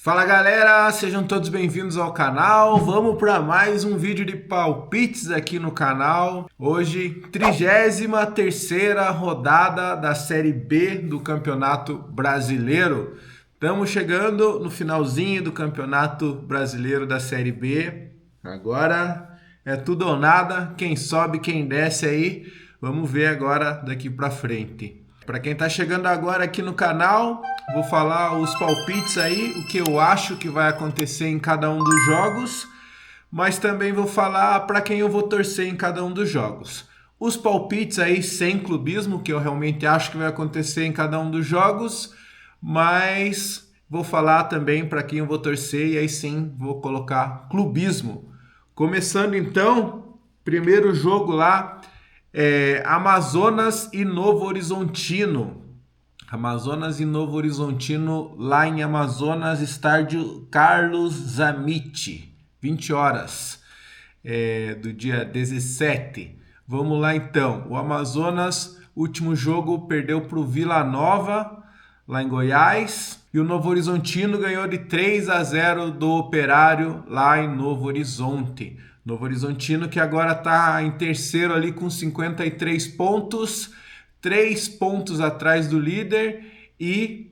Fala galera, sejam todos bem-vindos ao canal. Vamos para mais um vídeo de palpites aqui no canal. Hoje, 33ª rodada da Série B do Campeonato Brasileiro. Estamos chegando no finalzinho do Campeonato Brasileiro da Série B. Agora é tudo ou nada, quem sobe, quem desce aí. Vamos ver agora daqui para frente. Para quem está chegando agora aqui no canal, vou falar os palpites aí, o que eu acho que vai acontecer em cada um dos jogos, mas também vou falar para quem eu vou torcer em cada um dos jogos. Os palpites aí sem clubismo, que eu realmente acho que vai acontecer em cada um dos jogos, mas vou falar também para quem eu vou torcer e aí sim vou colocar clubismo. Começando então, primeiro jogo lá, Amazonas e Novo Horizontino. Amazonas e Novo Horizontino lá em Amazonas, estádio Carlos Zanetti, 20 horas do dia 17. Vamos lá então. O Amazonas, último jogo, perdeu para o Vila Nova, lá em Goiás. E o Novo Horizontino ganhou de 3-0 do Operário, lá em Novo Horizonte. Novo Horizontino que agora está em terceiro ali com 53 pontos, 3 pontos atrás do líder e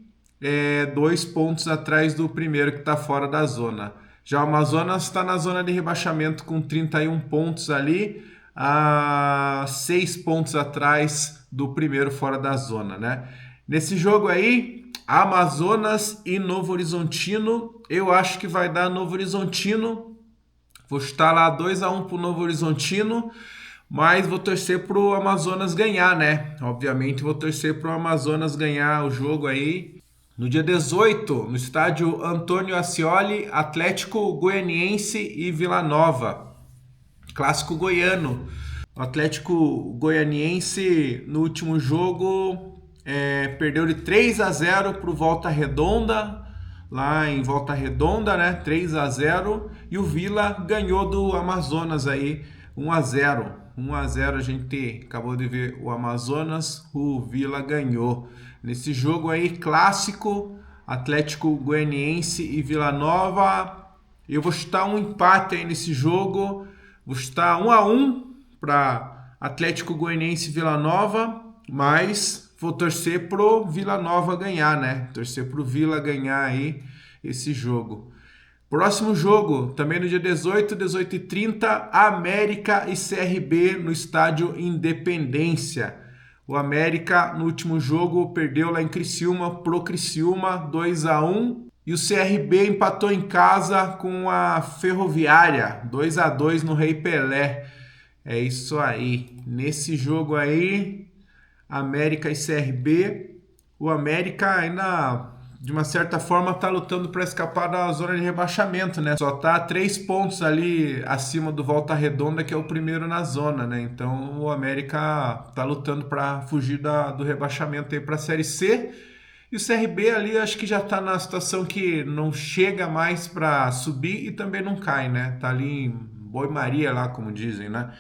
2 pontos atrás do primeiro que está fora da zona. Já o Amazonas está na zona de rebaixamento com 31 pontos ali, a 6 pontos atrás do primeiro fora da zona, né? Nesse jogo aí, Amazonas e Novo Horizontino, eu acho que vai dar Novo Horizontino. Vou chutar lá 2-1 pro Novo Horizontino, mas vou torcer pro Amazonas ganhar, né? Obviamente vou torcer pro Amazonas ganhar o jogo aí. No dia 18, no estádio Antônio Ascioli, Atlético Goianiense e Vila Nova. Clássico goiano. O Atlético Goianiense no último jogo perdeu de 3-0 pro Volta Redonda. Lá em Volta Redonda, né? 3-0. E o Vila ganhou do Amazonas aí, 1-0. 1-0, a gente acabou de ver o Amazonas, o Vila ganhou. Nesse jogo aí, clássico, Atlético Goianiense e Vila Nova. Eu vou chutar um empate aí nesse jogo. Vou chutar 1-1 para Atlético Goianiense e Vila Nova, mas vou torcer pro Vila Nova ganhar, né? Torcer pro Vila ganhar aí esse jogo. Próximo jogo, também no dia 18, 18h30, América e CRB no estádio Independência. O América, no último jogo, perdeu lá em Criciúma pro Criciúma, 2-1. E o CRB empatou em casa com a Ferroviária, 2-2 no Rei Pelé. É isso aí. Nesse jogo aí, América e CRB, o América ainda, de uma certa forma, está lutando para escapar da zona de rebaixamento, né? Só está 3 pontos ali acima do Volta Redonda, que é o primeiro na zona, né? Então o América está lutando para fugir do rebaixamento aí para a Série C. E o CRB ali acho que já está na situação que não chega mais para subir e também não cai, né? Tá ali em boi-maria lá, como dizem, né?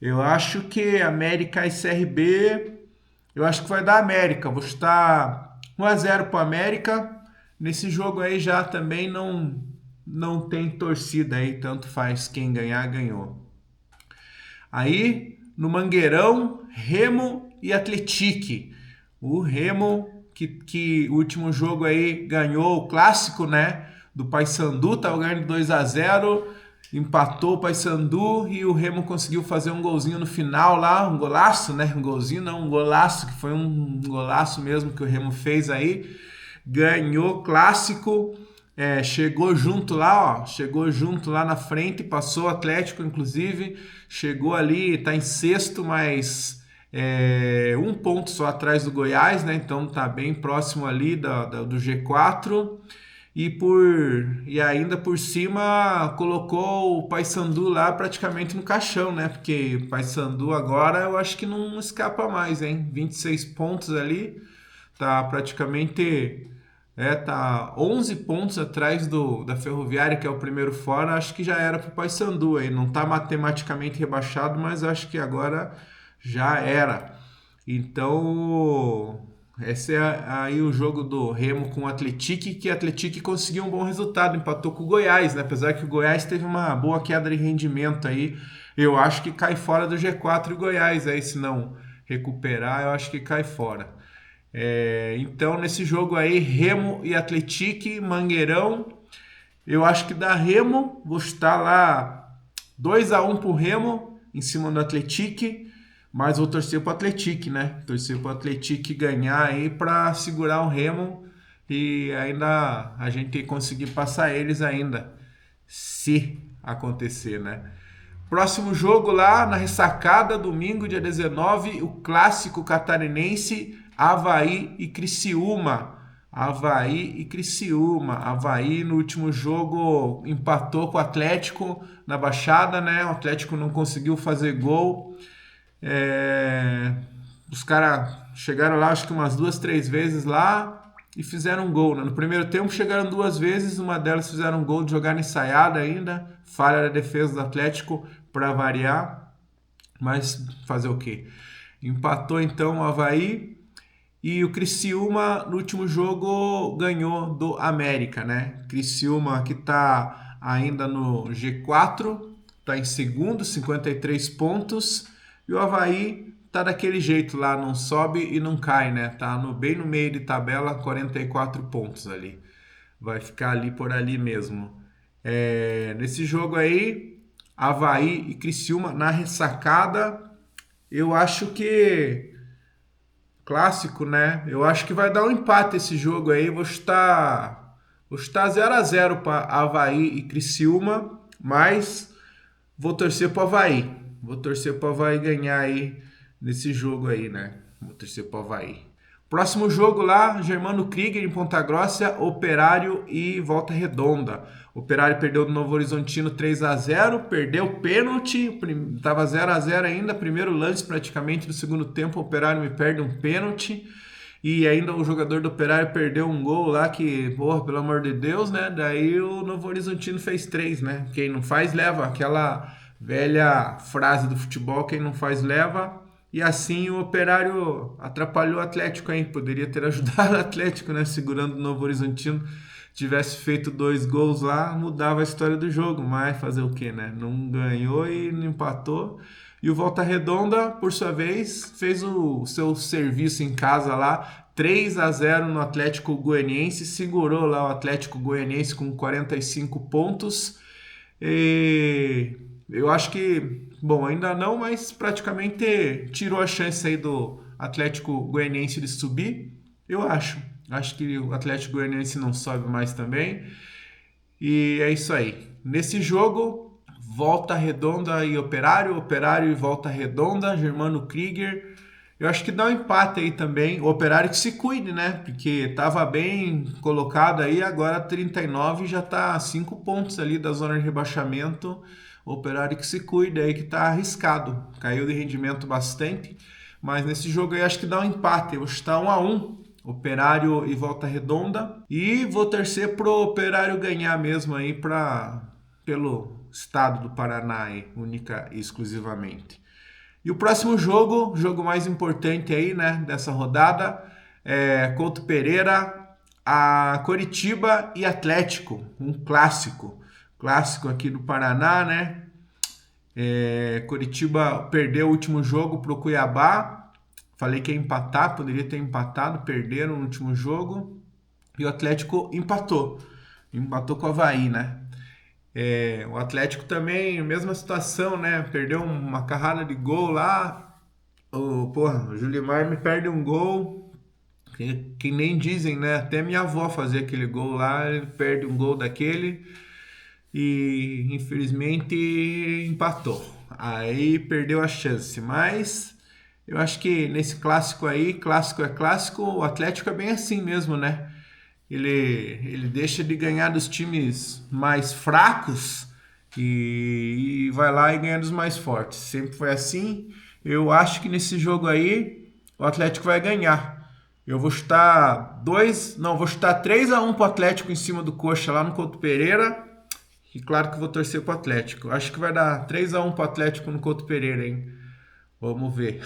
Eu acho que América e CRB... Eu acho que vai dar América. Vou chutar 1-0 para o América. Nesse jogo aí já também não tem torcida aí, tanto faz, quem ganhar, ganhou. Aí, no Mangueirão, Remo e Atlético. O Remo, que o último jogo aí ganhou o clássico, né? Do Paysandu, estava ganhando 2-0. Empatou o Paysandu e o Remo conseguiu fazer um golzinho no final lá, um golaço, né? Um golzinho não, um golaço, que foi um golaço mesmo que o Remo fez aí. Ganhou clássico, chegou junto lá, ó, chegou junto lá na frente, passou o Atlético, inclusive, chegou ali, tá em sexto, mas 1 ponto só atrás do Goiás, né? Então tá bem próximo ali do G4. E ainda por cima colocou o Paysandu lá praticamente no caixão, né? Porque o Paysandu agora eu acho que não escapa mais, hein? 26 pontos ali, tá praticamente tá 11 pontos atrás da Ferroviária, que é o primeiro fora. Acho que já era pro Paysandu aí, não tá matematicamente rebaixado, mas acho que agora já era. Então, Esse é aí o jogo do Remo com o Atlético, que o Atlético conseguiu um bom resultado, empatou com o Goiás, né? Apesar que o Goiás teve uma boa queda de rendimento aí, eu acho que cai fora do G4 o Goiás aí, se não recuperar, eu acho que cai fora. Então, nesse jogo aí, Remo e Atlético, Mangueirão, eu acho que dá Remo, vou estar lá 2-1 pro Remo, em cima do Atlético, mas vou torcer pro Atlético, né? Torcer pro Atlético ganhar aí para segurar o Remo e ainda a gente conseguir passar eles ainda, se acontecer, né? Próximo jogo lá na ressacada, domingo, dia 19, o clássico catarinense, Avaí e Criciúma. Avaí e Criciúma. Avaí no último jogo empatou com o Atlético na Baixada, né? O Atlético não conseguiu fazer gol. Os caras chegaram lá, acho que umas 2, 3 vezes lá e fizeram um gol, né? No primeiro tempo chegaram 2 vezes, uma delas fizeram um gol de jogada ensaiada ainda, falha da defesa do Atlético para variar, mas fazer o quê? Empatou então o Avaí e o Criciúma no último jogo ganhou do América, né? Criciúma que tá ainda no G4, tá em segundo, 53 pontos, e o Avaí tá daquele jeito lá, não sobe e não cai, né? Tá bem no meio de tabela, 44 pontos ali. Vai ficar ali por ali mesmo. Nesse jogo aí, Avaí e Criciúma na ressacada, eu acho que clássico, né? Eu acho que vai dar um empate esse jogo aí. Vou estar 0-0 para Avaí e Criciúma, mas vou torcer para Avaí. Vou torcer para Avaí ganhar aí nesse jogo aí, né? Vou torcer para Avaí. Próximo jogo lá, Germano Krieger em Ponta Grossa, Operário e Volta Redonda. Operário perdeu do Novo Horizontino 3-0, perdeu pênalti, estava 0-0 ainda, primeiro lance praticamente do segundo tempo, o Operário me perde um pênalti. E ainda o jogador do Operário perdeu um gol lá que, porra, pelo amor de Deus, né? Daí o Novo Horizontino fez 3, né? Quem não faz, leva. Aquela velha frase do futebol, quem não faz, leva. E assim o Operário atrapalhou o Atlético, hein? Poderia ter ajudado o Atlético, né? Segurando o Novo Horizontino. Tivesse feito 2 gols lá, mudava a história do jogo. Mas fazer o quê, né? Não ganhou e não empatou. E o Volta Redonda, por sua vez, fez o seu serviço em casa lá, 3-0 no Atlético Goianiense, segurou lá o Atlético Goianiense com 45 pontos. E eu acho que, bom, ainda não, mas praticamente tirou a chance aí do Atlético Goianiense de subir, eu acho. Acho que o Atlético Goianiense não sobe mais também. E é isso aí. Nesse jogo, Volta Redonda e Operário, Operário e Volta Redonda, Germano Krieger. Eu acho que dá um empate aí também. O Operário que se cuide, né? Porque tava bem colocado aí, agora 39 já tá a 5 pontos ali da zona de rebaixamento. O Operário que se cuide aí, que tá arriscado. Caiu de rendimento bastante. Mas nesse jogo aí acho que dá um empate. Eu acho que tá 1-1. Operário e Volta Redonda. E vou torcer pro Operário ganhar mesmo aí pelo estado do Paraná aí, única e exclusivamente. E o próximo jogo mais importante aí, né, dessa rodada, Couto Pereira, a Coritiba e Atlético, um clássico aqui do Paraná, né? Coritiba perdeu o último jogo pro Cuiabá, falei que ia empatar, poderia ter empatado, perderam no último jogo, e o Atlético empatou com o Avaí, né? O Atlético também, mesma situação, né? Perdeu uma carrada de gol lá. O Julimar me perde um gol. Que nem dizem, né? Até minha avó fazia aquele gol lá, ele perde um gol daquele e infelizmente empatou. Aí perdeu a chance. Mas eu acho que nesse clássico aí, clássico é clássico, o Atlético é bem assim mesmo, né? Ele deixa de ganhar dos times mais fracos e vai lá e ganha dos mais fortes. Sempre foi assim. Eu acho que nesse jogo aí o Atlético vai ganhar. Eu vou chutar vou chutar 3-1 pro Atlético em cima do Coxa lá no Couto Pereira. E claro que eu vou torcer pro Atlético. Acho que vai dar 3-1 pro Atlético no Couto Pereira, hein? Vamos ver.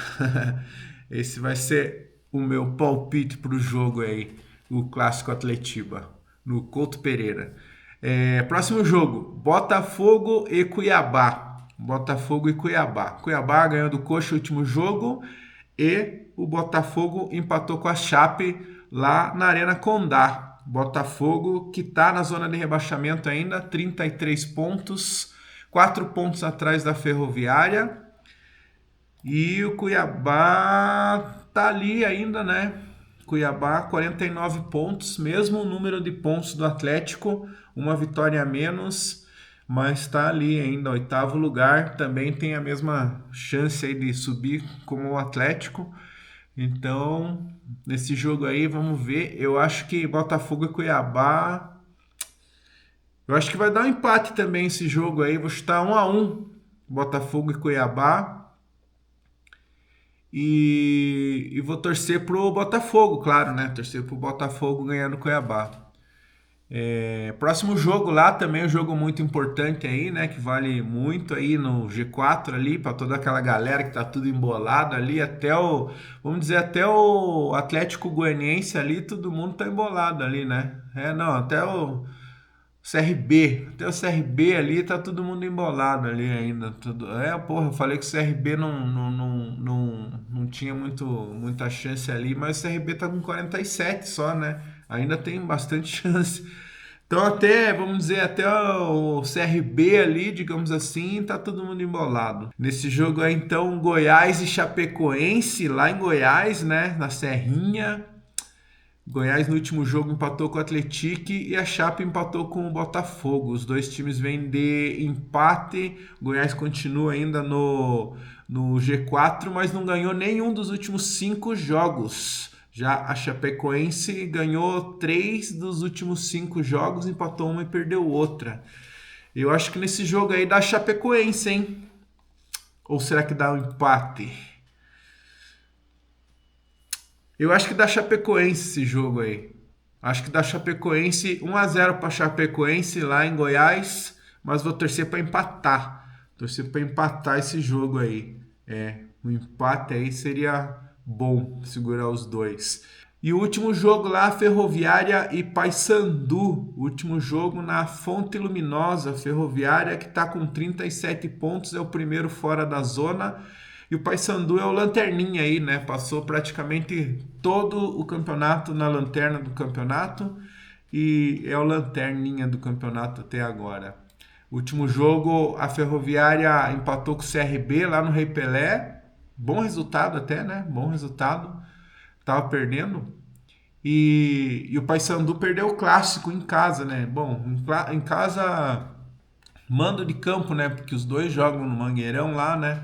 Esse vai ser o meu palpite para o jogo aí, o Clássico Atletiba, no Couto Pereira. Próximo jogo, Botafogo e Cuiabá. Botafogo e Cuiabá. Cuiabá ganhou do Coxa o último jogo e o Botafogo empatou com a Chape lá na Arena Condá. Botafogo que está na zona de rebaixamento ainda, 33 pontos, 4 pontos atrás da Ferroviária. E o Cuiabá tá ali ainda, né? Cuiabá, 49 pontos, mesmo o número de pontos do Atlético, uma vitória a menos, mas está ali ainda, 8º lugar, também tem a mesma chance aí de subir como o Atlético. Então, nesse jogo aí, vamos ver. Eu acho que Botafogo e Cuiabá, eu acho que vai dar um empate também esse jogo aí, vou chutar 1-1, Botafogo e Cuiabá. E vou torcer pro Botafogo, claro, né? Torcer pro Botafogo ganhando Cuiabá. Próximo jogo lá também, um jogo muito importante aí, né? Que vale muito aí no G4 ali, para toda aquela galera que tá tudo embolado ali, vamos dizer, até o Atlético Goianiense ali, todo mundo tá embolado ali, né? Não, até o CRB ali tá todo mundo embolado ali ainda. Porra, eu falei que o CRB não tinha muita chance ali, mas o CRB tá com 47 só, né? Ainda tem bastante chance. Então vamos dizer, até o CRB ali, digamos assim, tá todo mundo embolado. Nesse jogo aí, então, Goiás e Chapecoense, lá em Goiás, né? Na Serrinha. Goiás no último jogo empatou com o Atlético e a Chape empatou com o Botafogo. Os dois times vêm de empate. Goiás continua ainda no G4, mas não ganhou nenhum dos últimos 5 jogos. Já a Chapecoense ganhou 3 dos últimos 5 jogos, empatou uma e perdeu outra. Eu acho que nesse jogo aí dá Chapecoense, hein? Ou será que dá um empate? Eu acho que dá Chapecoense esse jogo aí. Acho que dá Chapecoense 1-0 para Chapecoense lá em Goiás, mas vou torcer para empatar. Torcer para empatar esse jogo aí. O empate aí seria bom, segurar os dois. E o último jogo lá, Ferroviária e Paysandu. O último jogo na Fonte Luminosa. Ferroviária que está com 37 pontos, é o primeiro fora da zona. E o Paysandu é o lanterninha aí, né? Passou praticamente todo o campeonato na lanterna do campeonato e é o lanterninha do campeonato até agora. Último jogo, a Ferroviária empatou com o CRB lá no Rei Pelé. Bom resultado até, né? Bom resultado. Tava perdendo. E o Paysandu perdeu o clássico em casa, né? Bom, em casa, mando de campo, né? Porque os dois jogam no Mangueirão lá, né?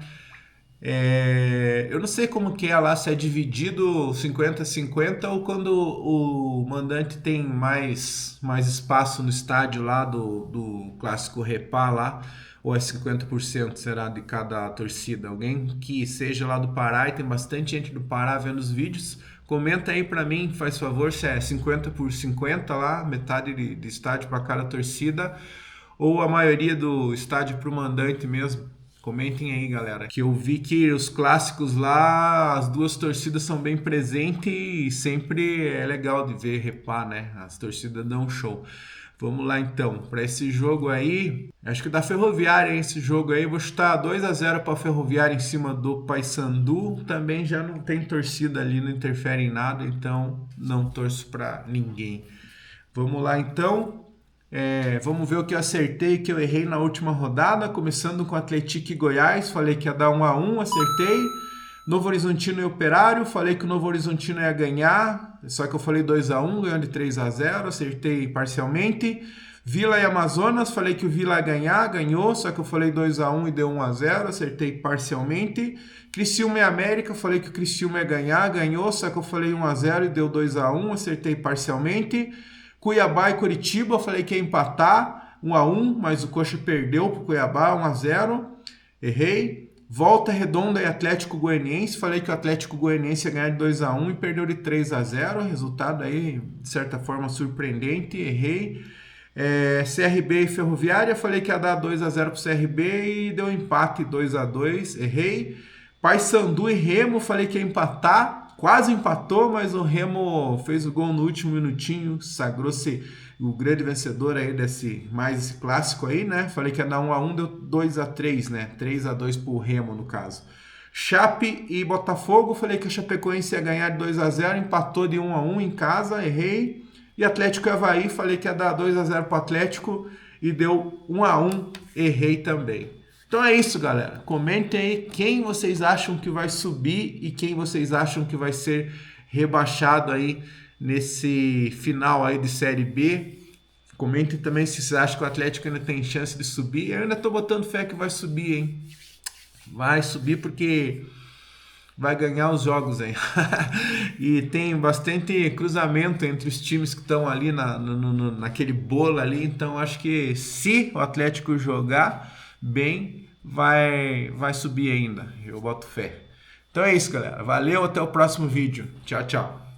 Eu não sei como que é lá, se é dividido 50-50 ou quando o mandante tem mais espaço no estádio lá do Clássico Repá lá, ou é 50% será de cada torcida. Alguém que seja lá do Pará, e tem bastante gente do Pará vendo os vídeos, comenta aí pra mim, faz favor, se é 50-50 lá, metade de estádio para cada torcida, ou a maioria do estádio pro mandante mesmo. Comentem aí, galera, que eu vi que os clássicos lá, as duas torcidas são bem presentes e sempre é legal de ver, Repá, né? As torcidas dão um show. Vamos lá então, para esse jogo aí, acho que da Ferroviária, hein? Esse jogo aí, vou chutar 2-0 para Ferroviária em cima do Paysandu. Também já não tem torcida ali, não interfere em nada, então não torço para ninguém. Vamos lá então. Vamos ver o que eu acertei e que eu errei na última rodada, começando com Atlético e Goiás, falei que ia dar 1-1, acertei. Novo Horizontino e Operário, falei que o Novo Horizontino ia ganhar, só que eu falei 2-1, ganhando de 3-0, acertei parcialmente. Vila e Amazonas, falei que o Vila ia ganhar, ganhou, só que eu falei 2-1 e deu 1-0, acertei parcialmente. Criciúma e América, falei que o Criciúma ia ganhar, ganhou, só que eu falei 1-0 e deu 2-1, acertei parcialmente. Cuiabá e Curitiba, eu falei que ia empatar 1-1, mas o Coxa perdeu para o Cuiabá 1-0, errei. Volta Redonda e Atlético Goianiense, falei que o Atlético Goianiense ia ganhar de 2-1 e perdeu de 3-0, resultado aí de certa forma surpreendente, errei. CRB e Ferroviária, falei que ia dar 2-0 para o CRB e deu empate 2-2, errei. Paysandu e Remo, falei que ia empatar, quase empatou, mas o Remo fez o gol no último minutinho, sagrou-se o grande vencedor aí desse clássico aí, né? Falei que ia dar 1-1, deu 2-3, né? 3-2 pro Remo, no caso. Chape e Botafogo, falei que a Chapecoense ia ganhar de 2-0, empatou de 1-1 em casa, errei. E Atlético e Avaí, falei que ia dar 2-0 pro Atlético e deu 1-1, errei também. Então é isso, galera. Comentem aí quem vocês acham que vai subir e quem vocês acham que vai ser rebaixado aí nesse final aí de Série B. Comentem também se vocês acham que o Atlético ainda tem chance de subir. Eu ainda tô botando fé que vai subir, hein? Vai subir porque vai ganhar os jogos aí. E tem bastante cruzamento entre os times que estão ali naquele bolo ali. Então acho que se o Atlético jogar bem, vai subir ainda. Eu boto fé. Então é isso, galera. Valeu, até o próximo vídeo. Tchau, tchau.